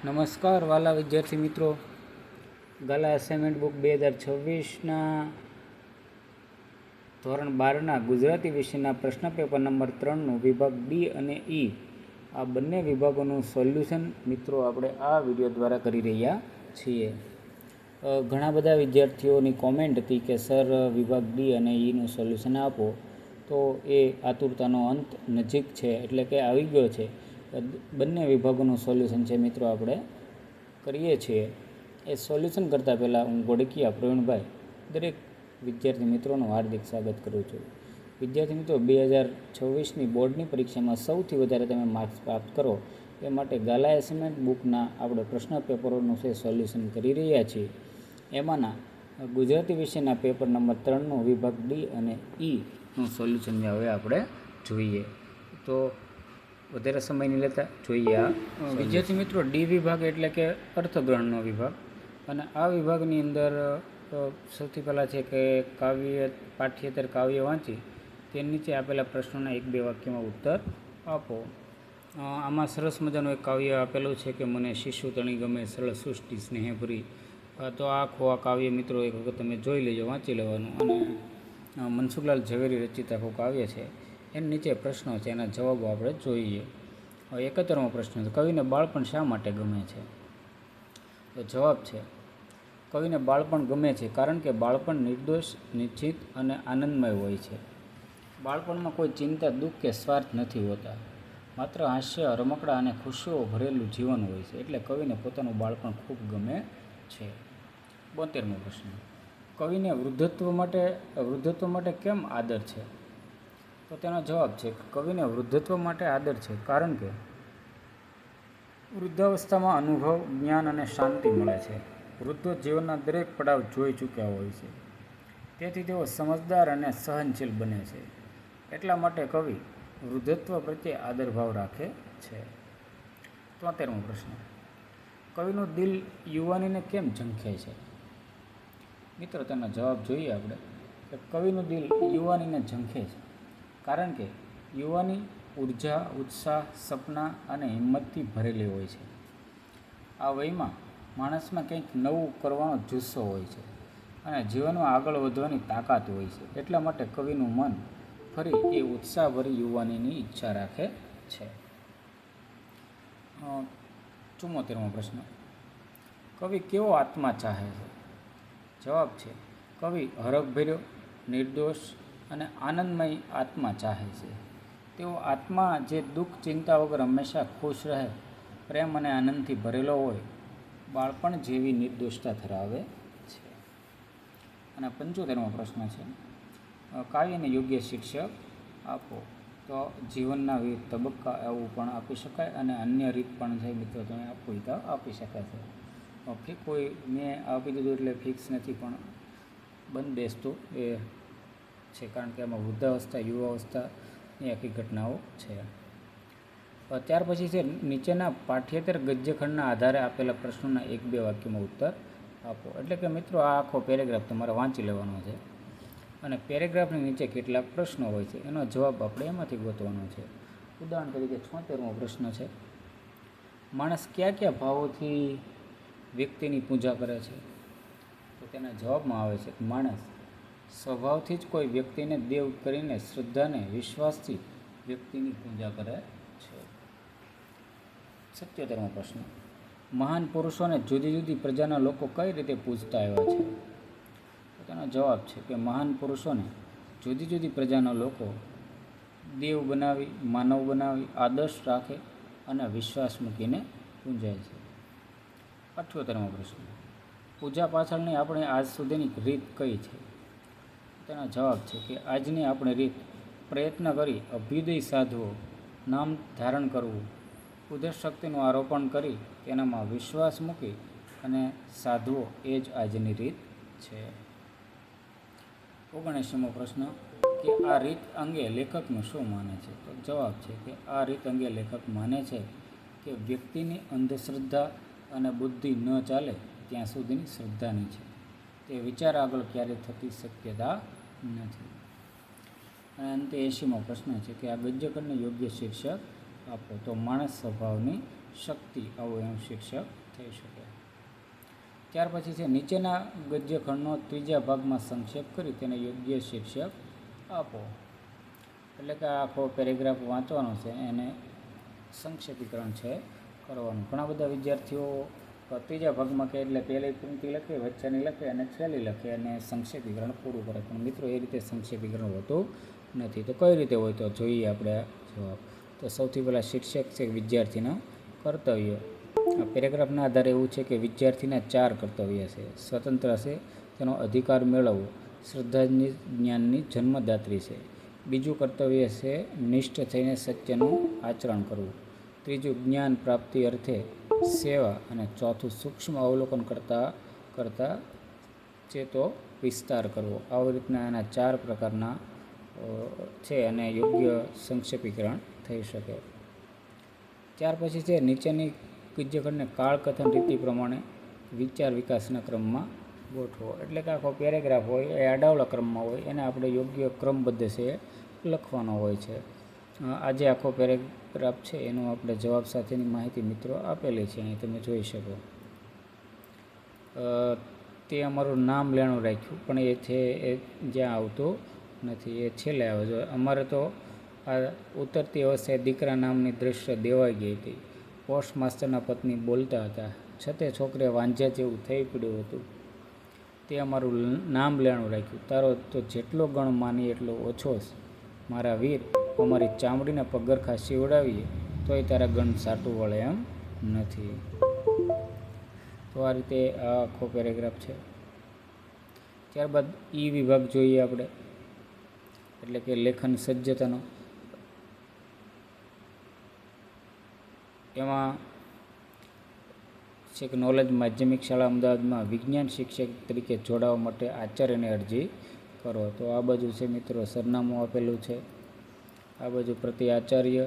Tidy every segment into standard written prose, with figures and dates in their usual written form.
નમસ્કાર વાલા વિદ્યાર્થી મિત્રો, ગાલા અસાઇનમેન્ટ બુક 2026ના ધોરણ 12ના ગુજરાતી વિષયના પ્રશ્ન પેપર નંબર 3નું વિભાગ ડી અને ઈ આ બંને વિભાગોનું સોલ્યુશન મિત્રો આપણે આ વિડીયો દ્વારા કરી રહ્યા છીએ. ઘણા બધા વિદ્યાર્થીઓની કોમેન્ટ હતી કે સર વિભાગ ડી અને ઈનું સોલ્યુશન આપો, તો એ આતુરતાનો અંત નજીક છે, એટલે કે આવી ગયો છે. બંને વિભાગોનું સોલ્યુશન છે મિત્રો આપણે કરીએ છીએ. એ સોલ્યુશન કરતાં પહેલાં હું ગોડકિયા પ્રવીણભાઈ દરેક વિદ્યાર્થી મિત્રોનું હાર્દિક સ્વાગત કરું છું. વિદ્યાર્થી મિત્રો, 2026ની બોર્ડની પરીક્ષામાં સૌથી વધારે તમે માર્ક્સ પ્રાપ્ત કરો એ માટે ગાલા એસાઇનમેન્ટ બુકના આપણે પ્રશ્ન પેપરોનું છે સોલ્યુશન કરી રહ્યા છીએ. એમાંના ગુજરાતી વિષયના પેપર નંબર 3નું વિભાગ ડી અને ઈનું સોલ્યુશન હવે આપણે જોઈએ. તો વધારે સમય નહીં લેતા જોઈએ. આ વિદ્યાર્થી મિત્રો, ડી વિભાગ એટલે કે અર્થગ્રહણનો વિભાગ, અને આ વિભાગની અંદર સૌથી પહેલાં છે કે પાઠ્યેતર કાવ્ય વાંચી તે નીચે આપેલા પ્રશ્નોના 1-2 વાક્યમાં ઉત્તર આપો. આમાં સરસ મજાનું એક કાવ્ય આપેલું છે કે મને શિશુ તણી ગમે સરળ સૃષ્ટિ સ્નેહભરી. તો આખું આ કાવ્ય મિત્રો એક વખત તમે જોઈ લેજો, વાંચી લેવાનું. અને મનસુખલાલ ઝવેરી રચિત આખું કાવ્ય છે. એની નીચે પ્રશ્નો છે, એના જવાબો આપણે જોઈએ. 71મો પ્રશ્ન છે, કવિને બાળપણ શા માટે ગમે છે? તો જવાબ છે, કવિને બાળપણ ગમે છે કારણ કે બાળપણ નિર્દોષ, નિશ્ચિત અને આનંદમય હોય છે. બાળપણમાં કોઈ ચિંતા, દુઃખ કે સ્વાર્થ નથી હોતા. માત્ર હાસ્ય, રમકડા અને ખુશીઓ ભરેલું જીવન હોય છે. એટલે કવિને પોતાનું બાળપણ ખૂબ ગમે છે. 72મો પ્રશ્ન, કવિને વૃદ્ધત્વ માટે કેમ આદર છે? તો તેનો જવાબ છે, કવિને વૃદ્ધત્વ માટે આદર છે કારણ કે વૃદ્ધાવસ્થામાં અનુભવ, જ્ઞાન અને શાંતિ મળે છે. વૃદ્ધો જીવનના દરેક પડાવ જોઈ ચૂક્યા હોય છે, તેથી તેઓ સમજદાર અને સહનશીલ બને છે. એટલા માટે કવિ વૃદ્ધત્વ પ્રત્યે આદરભાવ રાખે છે. 73મો પ્રશ્ન, કવિનું દિલ યુવાનીને કેમ ઝંખે છે? મિત્રો, તેનો જવાબ જોઈએ આપણે કે કવિનું દિલ યુવાનીને ઝંખે છે કારણ કે યુવાની ઉર્જા, ઉત્સાહ, સપના અને હિંમતથી ભરેલી હોય છે. આ વયમાં માણસમાં કંઈક નવું કરવાનો જુસ્સો હોય છે અને જીવનમાં આગળ વધવાની તાકાત હોય છે. એટલા માટે કવિનું મન ફરી એ ઉત્સાહભરી યુવાનીની ઈચ્છા રાખે છે. 74મો પ્રશ્ન, કવિ કેવો આત્મા ચાહે છે? જવાબ છે, કવિ હરખભર્યો, નિર્દોષ અને આનંદમય આત્મા ચાહે છે. તેઓ આત્મા જે દુઃખ, ચિંતા વગર હંમેશા ખુશ રહે, પ્રેમ અને આનંદથી ભરેલો હોય, બાળપણ જેવી નિર્દોષતા ધરાવે છે. અને 75મો પ્રશ્ન છે, કાવ્યને યોગ્ય શિક્ષક આપો. તો જીવનના વિવિધ તબક્કા એવું પણ આપી શકાય, અને અન્ય રીત પણ છે મિત્રો, તમે આપવું તો આપી શકાય છે. કોઈ મેં આપી દીધું એટલે ફિક્સ નથી, પણ બંધ બેસતું એ છે કારણ કે આમાં વૃદ્ધાવસ્થા, યુવાવસ્થાની આખી ઘટનાઓ છે. ત્યાર પછી છે, નીચેના પાઠ્યેતર ગદ્યખંડના આધારે આપેલા પ્રશ્નોના 1-2 વાક્યમાં ઉત્તર આપો. એટલે કે મિત્રો આ આખો પેરેગ્રાફ તમારે વાંચી લેવાનો છે, અને પેરેગ્રાફની નીચે કેટલાક પ્રશ્નો હોય છે, એનો જવાબ આપણે એમાંથી ગોતવાનો છે. ઉદાહરણ તરીકે 76મો પ્રશ્ન છે, માણસ કયા કયા ભાવોથી વ્યક્તિની પૂજા કરે છે? તો તેના જવાબમાં આવે છે કે માણસ સ્વભાવથી જ કોઈ વ્યક્તિને દેવ કરીને શ્રદ્ધાને, વિશ્વાસથી વ્યક્તિની પૂજા કરે છે. 77મો પ્રશ્ન, મહાન પુરુષોને જુદી જુદી પ્રજાના લોકો કઈ રીતે પૂજતા આવ્યા છે? તો તેનો જવાબ છે કે મહાન પુરુષોને જુદી જુદી પ્રજાના લોકો દેવ બનાવી, માનવ બનાવી, આદર્શ રાખે અને વિશ્વાસ મૂકીને પૂજાય છે. 78મો પ્રશ્ન, પૂજા પાછળની આપણી આજ સુધીની રીત કઈ છે? તેનો જવાબ છે કે આજની આપણી રીત પ્રયત્ન કરી અભ્યુદય સાધવો, નામ ધારણ કરવું, ઉદય શક્તિનું આરોપણ કરી તેનામાં વિશ્વાસ મૂકી અને સાધવો, એ જ આજની રીત છે. 79મો પ્રશ્ન, કે આ રીત અંગે લેખકનું શું માને છે? તો જવાબ છે કે આ રીત અંગે લેખક માને છે કે વ્યક્તિની અંધશ્રદ્ધા અને બુદ્ધિ ન ચાલે ત્યાં સુધીની શ્રદ્ધાની છે. તે વિચાર આગળ ક્યારેય થતી શક્યતા નથી. અને અંતે 80મો પ્રશ્ન છે કે આ ગદ્યખંડને યોગ્ય શીર્ષક આપો. તો માણસ સ્વભાવની શક્તિ આવો એમ શીર્ષક થઈ શકે. ત્યાર પછી છે નીચેના ગદ્યખંડનો ત્રીજા ભાગમાં સંક્ષેપ કરી તેને યોગ્ય શીર્ષક આપો. એટલે કે આખો પેરેગ્રાફ વાંચવાનો છે, એને સંક્ષેપીકરણ છે કરવાનું. ઘણા બધા વિદ્યાર્થીઓ ત્રીજા ભાગમાં કે એટલે પહેલી પંક્તિ લખે, વચ્ચેની લખે અને છેલ્લી લખે અને સંક્ષેપીકરણ પૂરું કરે. પણ મિત્રો એ રીતે સંક્ષેપીકરણ હોતું નથી. તો કઈ રીતે હોય તો જોઈએ આપણે જવાબ. તો સૌથી પહેલાં શીર્ષક છે વિદ્યાર્થીના કર્તવ્ય. આ પેરેગ્રાફના આધારે એવું છે કે વિદ્યાર્થીના 4 કર્તવ્ય છે. સ્વતંત્ર છે, તેનો અધિકાર મેળવવો, શ્રદ્ધાની જ્ઞાનની જન્મદાત્રી છે. બીજું કર્તવ્ય છે નિષ્ઠ થઈને સત્યનું આચરણ કરવું. ત્રીજું જ્ઞાન પ્રાપ્તિ અર્થે સેવા. અને ચોથું સૂક્ષ્મ અવલોકન કરતાં ચેતો વિસ્તાર કરવો. આવી રીતના એના 4 પ્રકારના છે અને યોગ્ય સંક્ષેપીકરણ થઈ શકે. ત્યાર પછી છે નીચેની ગદ્યખંડને કાળકથન રીતિ પ્રમાણે વિચાર વિકાસના ક્રમમાં ગોઠવો. એટલે કે આખો પેરેગ્રાફ હોય એ આડાવડા ક્રમમાં હોય, એને આપણે યોગ્ય ક્રમબદ્ધ છે લખવાનો હોય છે. આજે આખો પેરેગ્રાફ છે એનું આપણે જવાબ સાથેની માહિતી મિત્રો આપેલી છે, અહીં તમે જોઈ શકો. તે અમારું નામ લેણું રાખ્યું, પણ એ છે એ જ્યાં આવતું નથી, એ છેલ્લે આવે છે. અમારે તો આ ઉતરતી અવસ્થાએ દીકરા નામની દૃશ્ય દેવાઈ ગઈ હતી. પોસ્ટ માસ્ટરના પત્ની બોલતા હતા, છતે છોકરે વાંઝ્યા જેવું થઈ પડ્યું હતું. તે અમારું નામ લેણું રાખ્યું. તારો તો જેટલો ગણ માની એટલો ઓછો છે. મારા વીર, અમારી ચામડીના પગરખા સીવડાવીએ તોય તારા ગણ સાટું વળે એમ નથી. તો આ રીતે આ આખો પેરેગ્રાફ છે. ત્યારબાદ ઈ વિભાગ જોઈએ આપણે, એટલે કે લેખન સજ્જતાનો. એમાં છે કે નોલેજ માધ્યમિક શાળા અમદાવાદમાં વિજ્ઞાન શિક્ષક તરીકે જોડાવા માટે આચાર્યને અરજી કરો. તો આ બાજુ છે મિત્રો સરનામું આપેલું છે. આ બાજુ પ્રતિ આચાર્ય,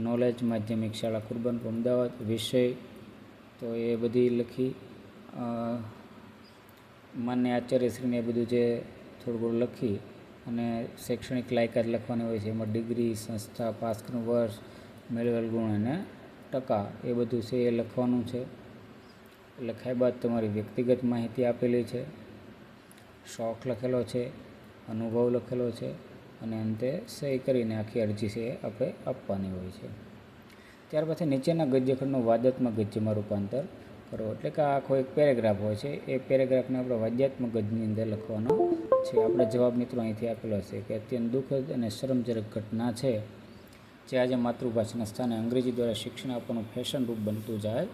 નોલેજ માધ્યમિક શાળા કુરબાનપુર અમદાવાદ, વિષય તો એ બધી લખી, માન્ય આચાર્યશ્રીને એ બધું જે થોડું ઘણું લખી અને શૈક્ષણિક લાયકાત લખવાની હોય છે. એમાં ડિગ્રી, સંસ્થા, પાસ કરનું વર્ષ, મેળવેલ ગુણ અને ટકા એ બધું છે એ લખવાનું છે. લખાય બાદ તમારી વ્યક્તિગત માહિતી આપેલી છે, શોખ લખેલો છે, અનુભવ લખેલો છે અને અંતે સહી કરીને આખી અરજી છે આપણે આપવાની હોય છે. ત્યાર પછી નીચેના ગદ્યખંડનું વાદ્યાત્મક ગદ્યમાં રૂપાંતર કરો. એટલે કે આખો એક પેરેગ્રાફ હોય છે, એ પેરેગ્રાફને આપણે વાદ્યાત્મક ગદ્યની અંદર લખવાનો છે. આપણે જવાબ મિત્રો અહીંથી આપેલો છે કે અત્યંત દુઃખદ અને શરમજનક ઘટના છે જે આજે માતૃભાષાના સ્થાને અંગ્રેજી દ્વારા શિક્ષણ આપવાનું ફેશન રૂપ બનતું જાય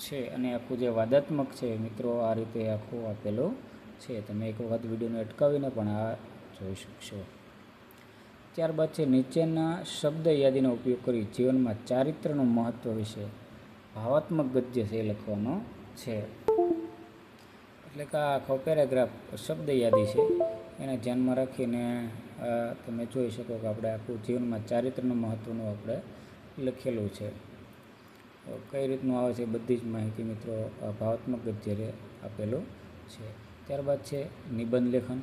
છે. અને આખું જે વાદાત્મક છે મિત્રો આ રીતે આખું આપેલું છે. તમે એક વખત વિડીયોને અટકાવીને પણ આ જોઈ શકશો. ત્યારબાદ છે નીચેના શબ્દ યાદીનો ઉપયોગ કરી જીવનમાં ચારિત્રનું મહત્ત્વ વિશે ભાવાત્મક ગદ્ય છે એ લખવાનો છે. એટલે કે આ આખો પેરેગ્રાફ શબ્દ યાદી છે એને ધ્યાનમાં રાખીને તમે જોઈ શકો કે આપણે આખું જીવનમાં ચારિત્રનું મહત્ત્વનું આપણે લખેલું છે. કઈ રીતનું આવે છે બધી જ માહિતી મિત્રો ભાવાત્મક ગદ્ય આપેલું છે. ત્યારબાદ છે નિબંધ લેખન.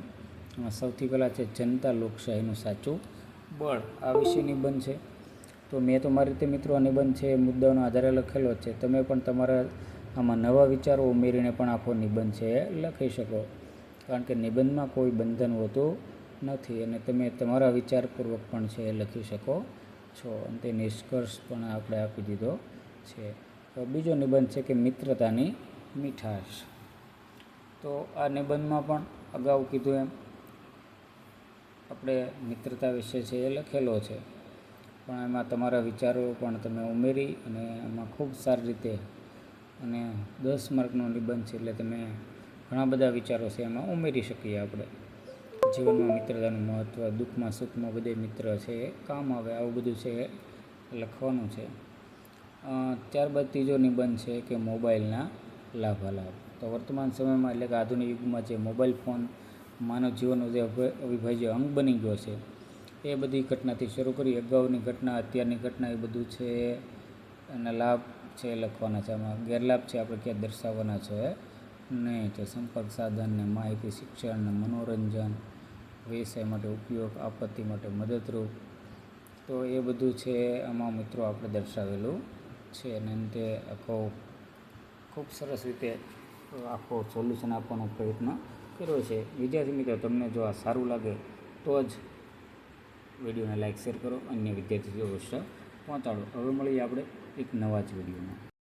એમાં સૌથી પહેલાં છે જનતા લોકશાહીનું સાચું બળ. આ વિશે નિબંધ છે. તો મેં તો મારી રીતે મિત્રો આ નિબંધ છે મુદ્દાઓના આધારે લખેલો જ છે. તમે પણ તમારા આમાં નવા વિચારો ઉમેરીને પણ આખો નિબંધ છે એ લખી શકો, કારણ કે નિબંધમાં કોઈ બંધન હોતું નથી અને તમે તમારા વિચારપૂર્વક પણ છે એ લખી શકો છો. અને તે નિષ્કર્ષ પણ આપણે આપી દીધો છે. બીજો નિબંધ છે કે મિત્રતાની મીઠાશ. તો આ નિબંધમાં પણ અગાઉ કીધું એમ આપણે મિત્રતા વિશે છે એ લખેલો છે, પણ એમાં તમારા વિચારો પણ તમે ઉમેરી અને એમાં ખૂબ સારી રીતે, અને 10 માર્કનો નિબંધ છે એટલે તમે ઘણા બધા વિચારો છે એમાં ઉમેરી શકીએ આપણે. જીવનમાં મિત્રતાનું મહત્ત્વ, દુઃખમાં સુખમાં બધે મિત્ર છે એ કામ આવે, આવું બધું છે એ લખવાનું છે. ત્યારબાદ ત્રીજો નિબંધ છે કે મોબાઈલના લાભાલાભ. તો વર્તમાન સમયમાં એટલે કે આધુનિક યુગમાં જે મોબાઈલ ફોન માનવ જીવનનો જે અવિભાજ્ય અંગ બની ગયો છે એ બધી ઘટનાથી શરૂ કરી અગાઉની ઘટના, અત્યારની ઘટના, એ બધું છે એના લાભ છે લખવાના છે. આમાં ગેરલાભ છે આપણે ક્યાં દર્શાવવાના છે નહીં. તો સંપર્ક સાધન ને માહિતી, શિક્ષણ ને મનોરંજન, વ્યવસાય માટે ઉપયોગ, આપત્તિ માટે મદદરૂપ, તો એ બધું છે આમાં મિત્રો આપણે દર્શાવેલું છે અને અંતે આખો ખૂબ સરસ રીતે આખો સોલ્યુશન આપવાનો પ્રયત્ન કર્યો છે. વિદ્યાર્થી મિત્રો, તમને જો આ સારું લાગે તો જ વિડીયોને લાઇક શેર કરો, અન્ય વિદ્યાર્થીઓ સુધી પહોંચાડો. હવે મળીએ આપણે એક નવા જ વિડીયોમાં.